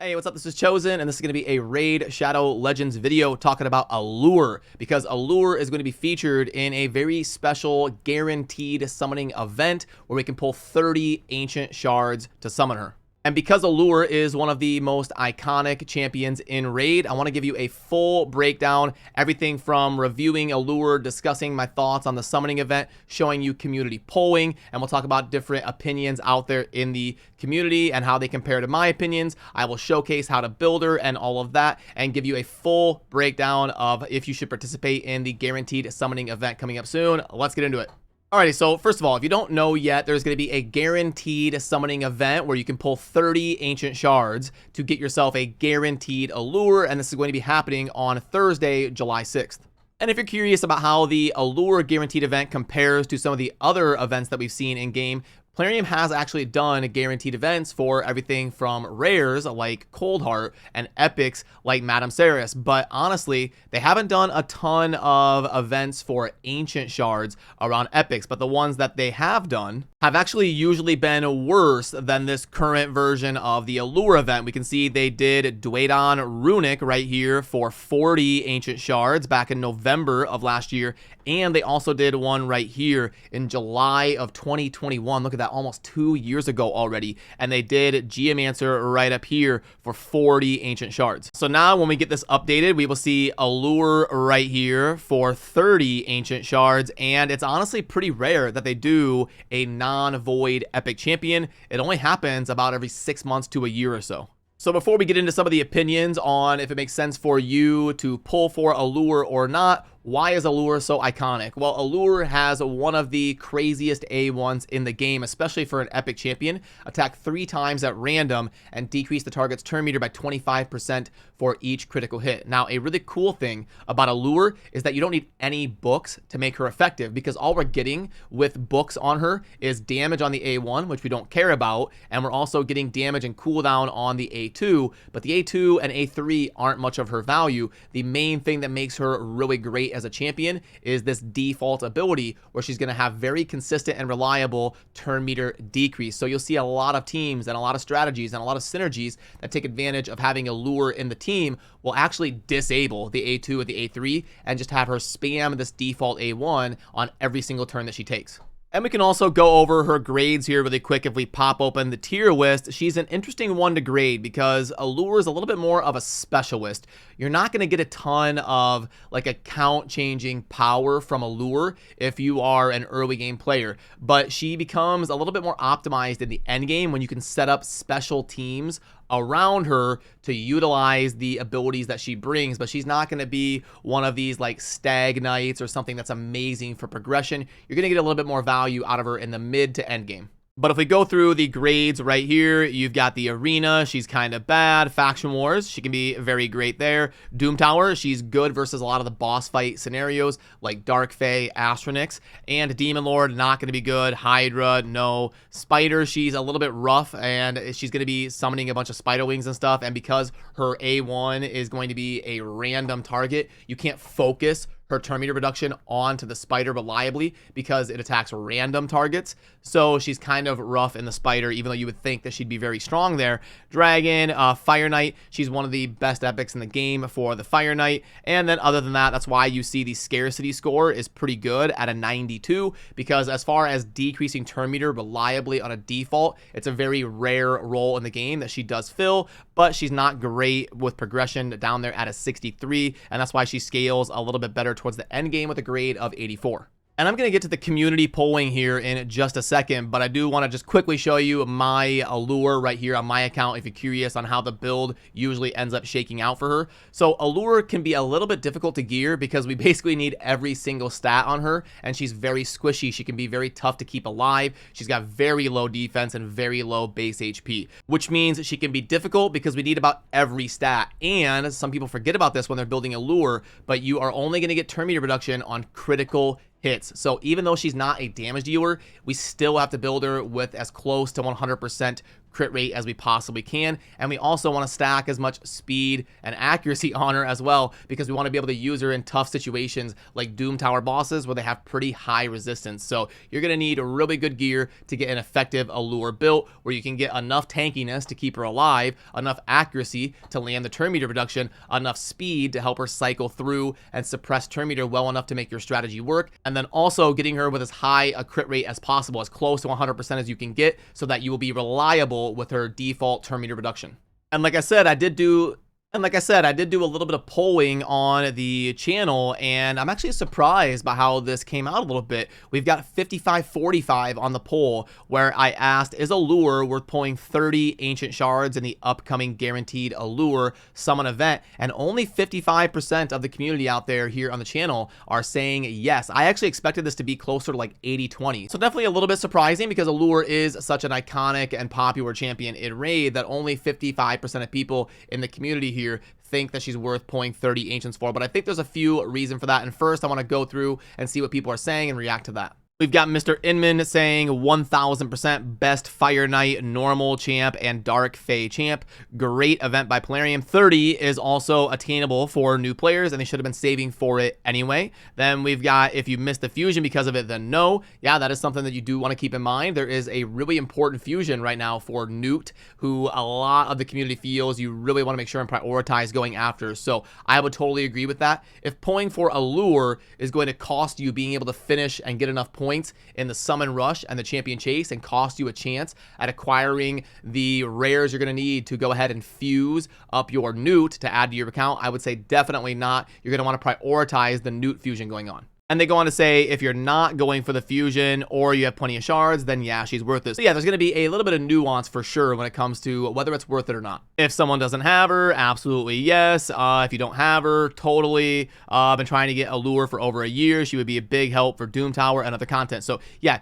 Hey, what's up? This is Chosen, and this is going to be a Raid Shadow Legends video talking about Allure, because Allure is going to be featured in a very special guaranteed summoning event where we can pull 30 ancient shards to summon her. And because Allure is one of the most iconic champions in Raid, I want to give you a full breakdown, everything from reviewing Allure, discussing my thoughts on the summoning event, showing you community polling, and we'll talk about different opinions out there in the community and how they compare to my opinions. I will showcase how to build her and all of that, and give you a full breakdown of if you should participate in the guaranteed summoning event coming up soon. Let's get into it. Alrighty, so first of all, if you don't know yet, there's going to be a guaranteed summoning event where you can pull 30 ancient shards to get yourself a guaranteed Allure, and this is going to be happening on Thursday, July 6th. And if you're curious about how the Allure guaranteed event compares to some of the other events that we've seen in game, Plarium has actually done guaranteed events for everything from rares like Coldheart and epics like Madame Ceres, but honestly, they haven't done a ton of events for ancient shards around epics, but the ones that they have done have actually usually been worse than this current version of the Allure event. We can see they did Dwaydan Runic right here for 40 ancient shards back in November of last year, and they also did one right here in July of 2021. Look at that, almost 2 years ago already. And they did Geomancer right up here for 40 ancient shards. So now when we get this updated, we will see Allure right here for 30 ancient shards. And it's honestly pretty rare that they do a non-void epic champion. It only happens about every 6 months to a year or so. So before we get into some of the opinions on if it makes sense for you to pull for Allure or not, why is Allure so iconic? Well, Allure has one of the craziest A1s in the game, especially for an epic champion. Attack 3 times at random and decrease the target's turn meter by 25% for each critical hit. Now, a really cool thing about Allure is that you don't need any books to make her effective, because all we're getting with books on her is damage on the A1, which we don't care about, and we're also getting damage and cooldown on the A2, but the A2 and A3 aren't much of her value. The main thing that makes her really great as a champion is this default ability where she's going to have very consistent and reliable turn meter decrease. So you'll see a lot of teams and a lot of strategies and a lot of synergies that take advantage of having Allure in the team will actually disable the A2 or the A3 and just have her spam this default A1 on every single turn that she takes. And we can also go over her grades here really quick if we pop open the tier list. She's an interesting one to grade because Allure is a little bit more of a specialist. You're not going to get a ton of like account changing power from Allure if you are an early game player, but she becomes a little bit more optimized in the end game when you can set up special teams around her to utilize the abilities that she brings. But she's not going to be one of these like stag knights or something that's amazing for progression. You're going to get a little bit more value out of her in the mid to end game. But if we go through the grades right here, you've got the Arena, she's kind of bad. Faction Wars, she can be very great there. Doom Tower, she's good versus a lot of the boss fight scenarios like Dark Fae, Astronix. And Demon Lord, not going to be good. Hydra, no. Spider, she's a little bit rough, and she's going to be summoning a bunch of spider wings and stuff. And because her A1 is going to be a random target, you can't focus her turn meter reduction onto the spider reliably because it attacks random targets. So she's kind of rough in the spider, even though you would think that she'd be very strong there. Dragon, Fire Knight, she's one of the best epics in the game for the Fire Knight. And then other than that, that's why you see the scarcity score is pretty good at a 92, because as far as decreasing turn meter reliably on a default, it's a very rare role in the game that she does fill, but she's not great with progression down there at a 63, and that's why she scales a little bit better towards the end game with a grade of 84. And I'm going to get to the community polling here in just a second, but I do want to just quickly show you my Allure right here on my account if you're curious on how the build usually ends up shaking out for her. So Allure can be a little bit difficult to gear because we basically need every single stat on her, and she's very squishy. She can be very tough to keep alive. She's got very low defense and very low base HP, which means she can be difficult because we need about every stat. And some people forget about this when they're building Allure, but you are only going to get turn meter reduction on critical hits. So even though she's not a damage dealer, we still have to build her with as close to 100% crit rate as we possibly can. And we also want to stack as much speed and accuracy on her as well, because we want to be able to use her in tough situations like Doom Tower bosses where they have pretty high resistance. So you're going to need really good gear to get an effective Allure built where you can get enough tankiness to keep her alive, enough accuracy to land the turn meter reduction, enough speed to help her cycle through and suppress turn meter well enough to make your strategy work, and then also getting her with as high a crit rate as possible, as close to 100% as you can get, so that you will be reliable with her default turn meter reduction. And like I said, I did do a little bit of polling on the channel, and I'm actually surprised by how this came out a little bit. We've got 55-45 on the poll, where I asked, is Allure worth pulling 30 ancient shards in the upcoming guaranteed Allure summon event? And only 55% of the community out there here on the channel are saying yes. I actually expected this to be closer to like 80-20. So definitely a little bit surprising, because Allure is such an iconic and popular champion in Raid that only 55% of people in the community here think that she's worth pulling 30 ancients for. But I think there's a few reasons for that. And first, I want to go through and see what people are saying and react to that. We've got Mr. Inman saying 1000% best Fire Knight, normal champ, and Dark Fae champ. Great event by Plarium. 30 is also attainable for new players, and they should have been saving for it anyway. Then we've got, if you missed the fusion because of it, then no. Yeah, that is something that you do want to keep in mind. There is a really important fusion right now for Newt, who a lot of the community feels you really want to make sure and prioritize going after. So I would totally agree with that. If pulling for Allure is going to cost you being able to finish and get enough points in the summon rush and the champion chase and cost you a chance at acquiring the rares you're going to need to go ahead and fuse up your Newt to add to your account, I would say definitely not. You're going to want to prioritize the Newt fusion going on. And they go on to say, if you're not going for the fusion or you have plenty of shards, then yeah, she's worth it. So yeah, there's going to be a little bit of nuance for sure when it comes to whether it's worth it or not. If someone doesn't have her, absolutely yes. If you don't have her, totally. I've been trying to get Allure for over a year. She would be a big help for Doom Tower and other content. So yeah,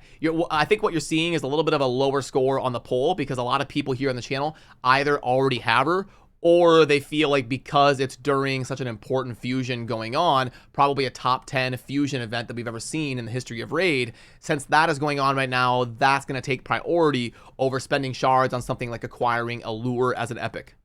I think what you're seeing is a little bit of a lower score on the poll, because a lot of people here on the channel either already have her, or they feel like because it's during such an important fusion going on, probably a top 10 fusion event that we've ever seen in the history of Raid, since that is going on right now, that's going to take priority over spending shards on something like acquiring Allure as an epic.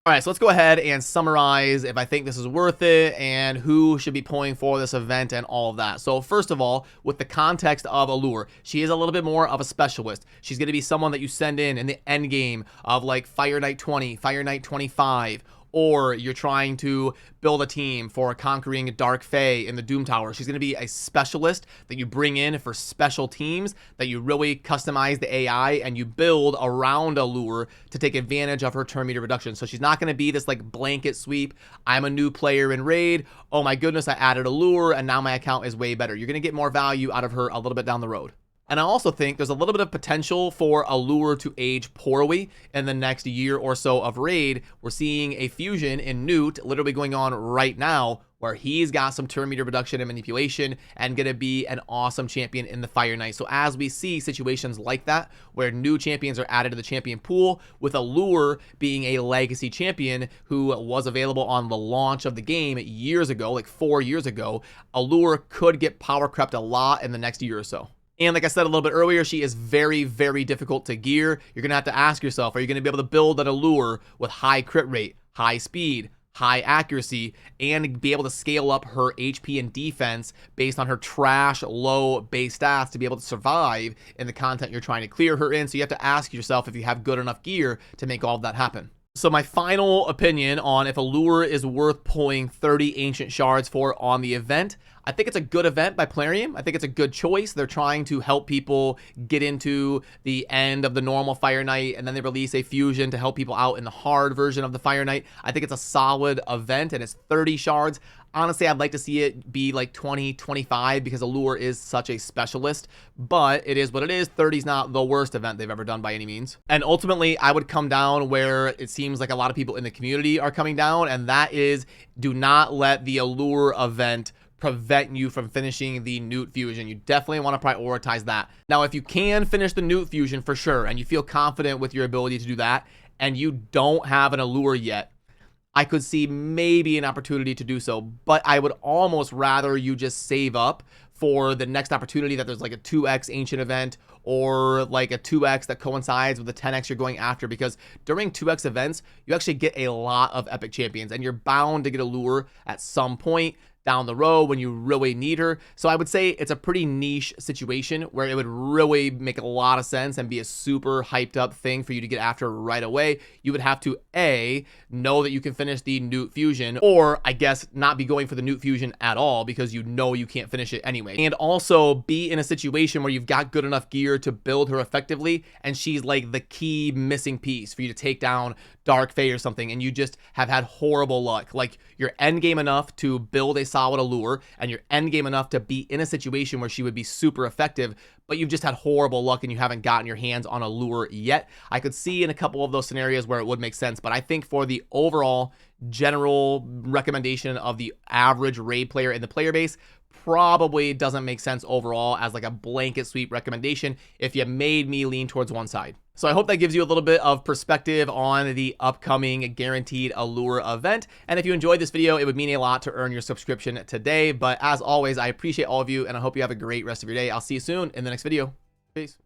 All right, so let's go ahead and summarize if I think this is worth it and who should be pulling for this event and all of that. So first of all, with the context of Allure, she is a little bit more of a specialist. She's going to be someone that you send in the end game of like Fire Knight 20, Fire Knight 25, or you're trying to build a team for conquering Dark Fae in the Doom Tower. She's going to be a specialist that you bring in for special teams, that you really customize the AI and you build around Allure to take advantage of her turn meter reduction. So she's not going to be this like blanket sweep. I'm a new player in Raid. Oh my goodness, I added Allure and now my account is way better. You're going to get more value out of her a little bit down the road. And I also think there's a little bit of potential for Allure to age poorly in the next year or so of Raid. We're seeing a fusion in Newt literally going on right now, where he's got some turn meter reduction and manipulation and going to be an awesome champion in the Fire Knight. So as we see situations like that, where new champions are added to the champion pool, with Allure being a legacy champion who was available on the launch of the game years ago, like 4 years ago, Allure could get power crept a lot in the next year or so. And like I said a little bit earlier, she is very, very difficult to gear. You're going to have to ask yourself, are you going to be able to build an Allure with high crit rate, high speed, high accuracy, and be able to scale up her HP and defense based on her trash, low base stats to be able to survive in the content you're trying to clear her in? So you have to ask yourself if you have good enough gear to make all of that happen. So my final opinion on if Allure is worth pulling 30 ancient shards for on the event, I think it's a good event by Plarium. I think it's a good choice. They're trying to help people get into the end of the normal Fire Knight, and then they release a fusion to help people out in the hard version of the Fire Knight. I think it's a solid event, and it's 30 shards. Honestly, I'd like to see it be like 20, 25, because Allure is such a specialist, but it is what it is. 30 is not the worst event they've ever done by any means. And ultimately, I would come down where it seems like a lot of people in the community are coming down, and that is, do not let the Allure event prevent you from finishing the Newt fusion. You definitely want to prioritize that. Now, if you can finish the Newt fusion for sure, and you feel confident with your ability to do that, and you don't have an Allure yet, I could see maybe an opportunity to do so, but I would almost rather you just save up for the next opportunity, that there's like a 2x ancient event or like a 2x that coincides with the 10x you're going after, because during 2x events, you actually get a lot of epic champions, and you're bound to get a lure at some point down the road when you really need her. So I would say it's a pretty niche situation where it would really make a lot of sense and be a super hyped up thing for you to get after right away. You would have to A, know that you can finish the Newt Fusion, or I guess not be going for the Newt Fusion at all because you know you can't finish it anyway. And also be in a situation where you've got good enough gear to build her effectively, and she's like the key missing piece for you to take down Dark Fae or something, and you just have had horrible luck. Like, you're endgame enough to build a solid Allure, and you're endgame enough to be in a situation where she would be super effective, but you've just had horrible luck and you haven't gotten your hands on Allure yet. I could see in a couple of those scenarios where it would make sense, but I think for the overall general recommendation of the average raid player in the player base, probably doesn't make sense overall as like a blanket sweep recommendation if you made me lean towards one side. So I hope that gives you a little bit of perspective on the upcoming guaranteed Allure event. And if you enjoyed this video, it would mean a lot to earn your subscription today. But as always, I appreciate all of you, and I hope you have a great rest of your day. I'll see you soon in the next video. Peace.